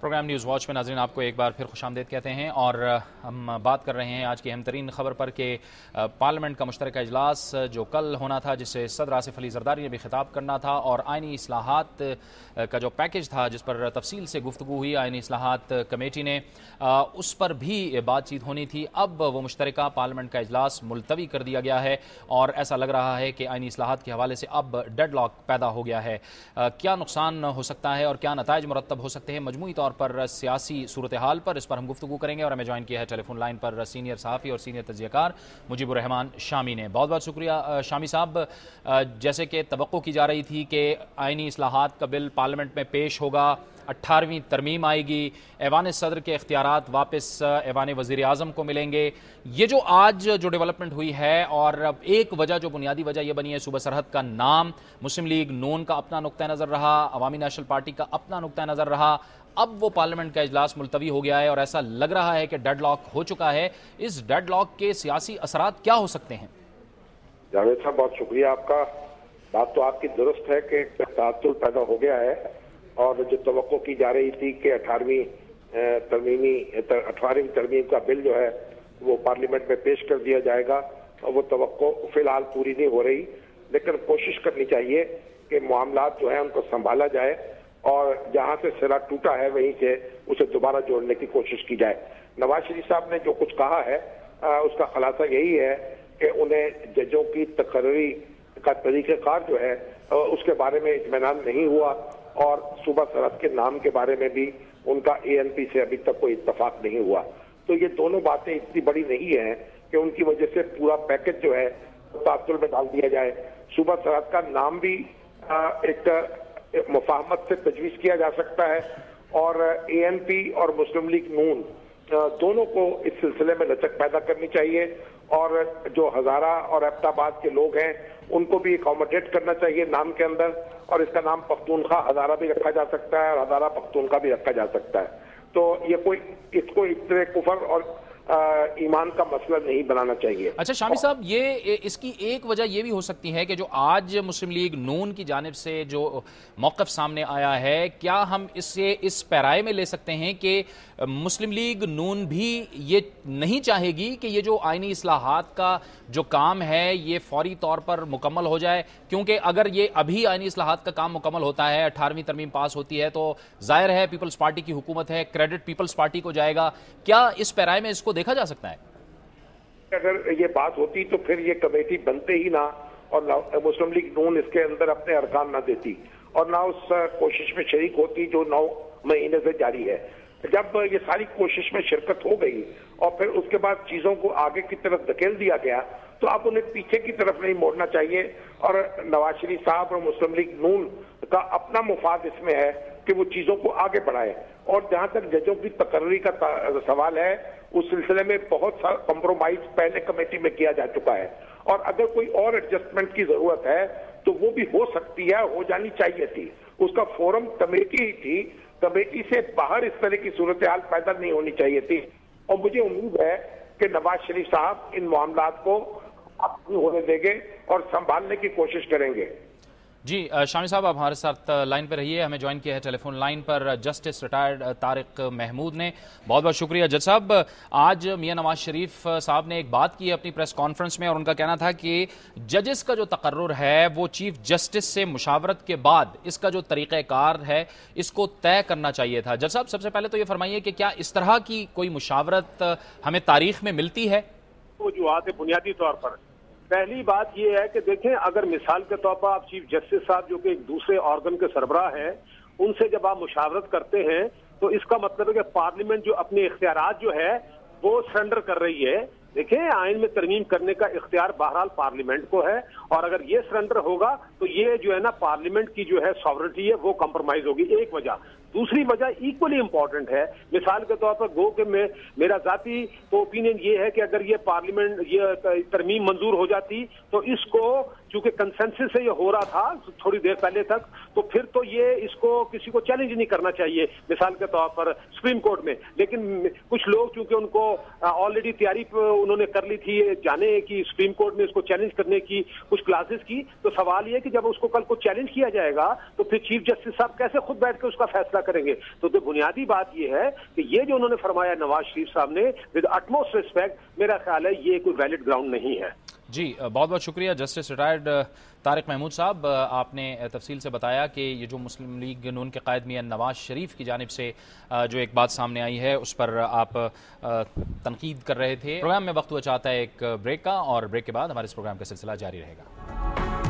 Programme news watch میں ناظرین آپ کو ایک بار پھر خوش آمدید کہتے ہیں اور ہم بات کر رہے ہیں آج کی اہم ترین خبر پر کہ پارلیمنٹ کا مشترکہ اجلاس جو کل ہونا تھا جس سے صدر آصف علی زرداری نے بھی خطاب کرنا تھا اور آئینی اصلاحات کا جو پیکج تھا جس پر تفصیل سے گفتگو ہوئی آئینی اصلاحات کمیٹی نے اس پر بھی بات چیت ہونی تھی۔ اب وہ مشترکہ پارلیمنٹ کا اجلاس ملتوی کر دیا گیا ہے اور ایسا لگ رہا ہے کہ آئینی اصلاحات کے حوالے سے اب ڈیڈ لاک پیدا ہو گیا ہے۔ کیا نقصان ہو سکتا ہے اور کیا نتائج مرتب ہو سکتے ہیں مجموعی طور پر سیاسی صورتحال پر، اس پر ہم گفتگو کریں گے اور ہمیں جوائن کیا ہے ٹیلی فون لائن پر سینئر صحافی اور سینئر تجزیہ کار مجیب الرحمان شامی نے۔ بہت بہت شکریہ شامی صاحب۔ جیسے کہ توقع کی جا رہی تھی کہ آئینی اصلاحات کا بل پارلیمنٹ میں پیش ہوگا، 18ویں ترمیم آئے گی، ایوان صدر کے اختیارات واپس ایوان وزیر اعظم کو ملیں گے، یہ جو آج جو ڈیولپمنٹ ہوئی ہے اور ایک وجہ جو بنیادی وجہ یہ بنی ہے صوبہ سرحد کا نام، مسلم لیگ نون کا اپنا نقطہ نظر رہا، عوامی نیشنل پارٹی کا اپنا نقطہ نظر رہا، اب وہ پارلیمنٹ کا اجلاس ملتوی ہو گیا ہے اور ایسا لگ رہا ہے کہ ڈیڈ لاک ہو چکا ہے۔ اس ڈیڈ لاک کے سیاسی اثرات کیا ہو سکتے ہیں؟ جاوید صاحب بہت شکریہ آپ کا۔ بات تو آپ کی درست ہے کہ تعطل پیدا ہو گیا ہے اور جو توقع کی جا رہی تھی کہ 18ویں ترمیم کا بل جو ہے وہ پارلیمنٹ میں پیش کر دیا جائے گا اور وہ توقع فی الحال پوری نہیں ہو رہی، لیکن کوشش کرنی چاہیے کہ معاملات جو ہیں ان کو سنبھالا جائے اور جہاں سے سرا ٹوٹا ہے وہیں سے اسے دوبارہ جوڑنے کی کوشش کی جائے۔ نواز شریف صاحب نے جو کچھ کہا ہے اس کا خلاصہ یہی ہے کہ انہیں ججوں کی تقرری کا طریقہ کار جو ہے اس کے بارے میں اطمینان نہیں ہوا اور صوبہ سرحد کے نام کے بارے میں بھی ان کا ANP سے ابھی تک کوئی اتفاق نہیں ہوا۔ تو یہ دونوں باتیں اتنی بڑی نہیں ہیں کہ ان کی وجہ سے پورا پیکج جو ہے تعطل میں ڈال دیا جائے۔ صوبہ سرحد کا نام بھی ایک مفاہمت سے تجویز کیا جا سکتا ہے اور ANP اور مسلم لیگ نون دونوں کو اس سلسلے میں لچک پیدا کرنی چاہیے اور جو ہزارہ اور ایبٹ آباد کے لوگ ہیں ان کو بھی اکوموڈیٹ کرنا چاہیے نام کے اندر، اور اس کا نام پختونخوا ہزارہ بھی رکھا جا سکتا ہے اور ہزارہ پختونخوا بھی رکھا جا سکتا ہے۔ تو یہ اس کو اتنے کفر اور ایمان کا مسئلہ نہیں بنانا چاہیے۔ اچھا شامی صاحب، یہ اس کی ایک وجہ یہ بھی ہو سکتی ہے کہ جو آج مسلم لیگ نون کی جانب سے جو موقف سامنے آیا ہے، کیا ہم اس پیرائے میں لے سکتے ہیں کہ مسلم لیگ نون بھی یہ نہیں چاہے گی کہ یہ جو آئینی اصلاحات کا جو کام ہے یہ فوری طور پر مکمل ہو جائے؟ کیونکہ اگر یہ ابھی آئینی اصلاحات کا کام مکمل ہوتا ہے، 18ویں ترمیم پاس ہوتی ہے تو ظاہر ہے پیپلز پارٹی کی حکومت ہے، کریڈٹ پیپلز پارٹی کو جائے گا۔ کیا اس پیرائے میں اس کو دیکھا جا سکتا ہے؟ اگر یہ بات ہوتی تو پھر یہ کمیٹی بنتے ہی نہ اور مسلم لیگ نون اس کے اندر اپنے ارکان نہ دیتی اور نہ اس کوشش میں شریک ہوتی جو 9 مہینے سے جاری ہے۔ جب یہ ساری کوشش میں شرکت ہو گئی اور پھر اس کے بعد چیزوں کو آگے کی طرف دھکیل دیا گیا تو اب انہیں پیچھے کی طرف نہیں موڑنا چاہیے اور نواز شریف صاحب اور مسلم لیگ نون کا اپنا مفاد اس میں ہے کہ وہ چیزوں کو آگے بڑھائے۔ اور جہاں تک ججوں کی تقرری کا سوال ہے اس سلسلے میں بہت سا کمپرومائز پہلے کمیٹی میں کیا جا چکا ہے اور اگر کوئی اور ایڈجسٹمنٹ کی ضرورت ہے تو وہ بھی ہو سکتی ہے، ہو جانی چاہیے تھی۔ اس کا فورم کمیٹی ہی تھی، کمیٹی سے باہر اس طرح کی صورتحال پیدا نہیں ہونی چاہیے تھی اور مجھے امید ہے کہ نواز شریف صاحب ان معاملات کو اپنی ہونے دیں گے اور سنبھالنے کی کوشش کریں گے۔ جی شامی صاحب آپ ہمارے ساتھ لائن پہ رہیے، ہمیں جوائن کیا ہے ٹیلی فون لائن پر جسٹس ریٹائرڈ طارق محمود نے۔ بہت بہت شکریہ جج صاحب۔ آج میاں نواز شریف صاحب نے ایک بات کی اپنی پریس کانفرنس میں اور ان کا کہنا تھا کہ ججز کا جو تقرر ہے وہ چیف جسٹس سے مشاورت کے بعد اس کا جو طریقہ کار ہے اس کو طے کرنا چاہیے تھا۔ جج صاحب سب سے پہلے تو یہ فرمائیے کہ کیا اس طرح کی کوئی مشاورت ہمیں تاریخ میں ملتی ہے؟ وجوہات بنیادی طور پر پہلی بات یہ ہے کہ دیکھیں، اگر مثال کے طور پر آپ چیف جسٹس صاحب جو کہ ایک دوسرے آرگن کے سربراہ ہیں ان سے جب آپ مشاورت کرتے ہیں تو اس کا مطلب ہے کہ پارلیمنٹ جو اپنے اختیارات جو ہے وہ سرنڈر کر رہی ہے۔ دیکھیں آئین میں ترمیم کرنے کا اختیار بہرحال پارلیمنٹ کو ہے اور اگر یہ سرنڈر ہوگا تو یہ جو ہے نا پارلیمنٹ کی جو ہے ساورنٹی ہے وہ کمپرومائز ہوگی، ایک وجہ۔ دوسری وجہ ایکولی امپورٹنٹ ہے، مثال کے طور پر گو کہ میرا ذاتی تو اوپینین یہ ہے کہ اگر یہ پارلیمنٹ یہ ترمیم منظور ہو جاتی تو اس کو چونکہ کنسنسس سے یہ ہو رہا تھا تھوڑی دیر پہلے تک تو پھر تو یہ اس کو کسی کو چیلنج نہیں کرنا چاہیے مثال کے طور پر سپریم کورٹ میں، لیکن کچھ لوگ چونکہ ان کو آلریڈی تیاری انہوں نے کر لی تھی جانے کی سپریم کورٹ میں اس کو چیلنج کرنے کی، کچھ کچھ کلاسز کی، تو سوال یہ کہ جب اس کو کل کو چیلنج کیا جائے گا تو پھر چیف جسٹس صاحب کیسے خود بیٹھ کے اس کا فیصلہ کریں گے؟ تو بنیادی بات یہ ہے کہ یہ جو انہوں نے فرمایا نواز شریف صاحب نے ود اٹموسٹ ریسپیکٹ، میرا خیال ہے یہ کوئی ویلڈ گراؤنڈ نہیں ہے۔ جی بہت بہت شکریہ جسٹس ریٹائرڈ طارق محمود صاحب، آپ نے تفصیل سے بتایا کہ یہ جو مسلم لیگ نون کے قائد میاں نواز شریف کی جانب سے جو ایک بات سامنے آئی ہے اس پر آپ تنقید کر رہے تھے۔ پروگرام میں وقت ہوا چاہتا ہے ایک بریک کا، اور بریک کے بعد ہمارے اس پروگرام کا سلسلہ جاری رہے گا۔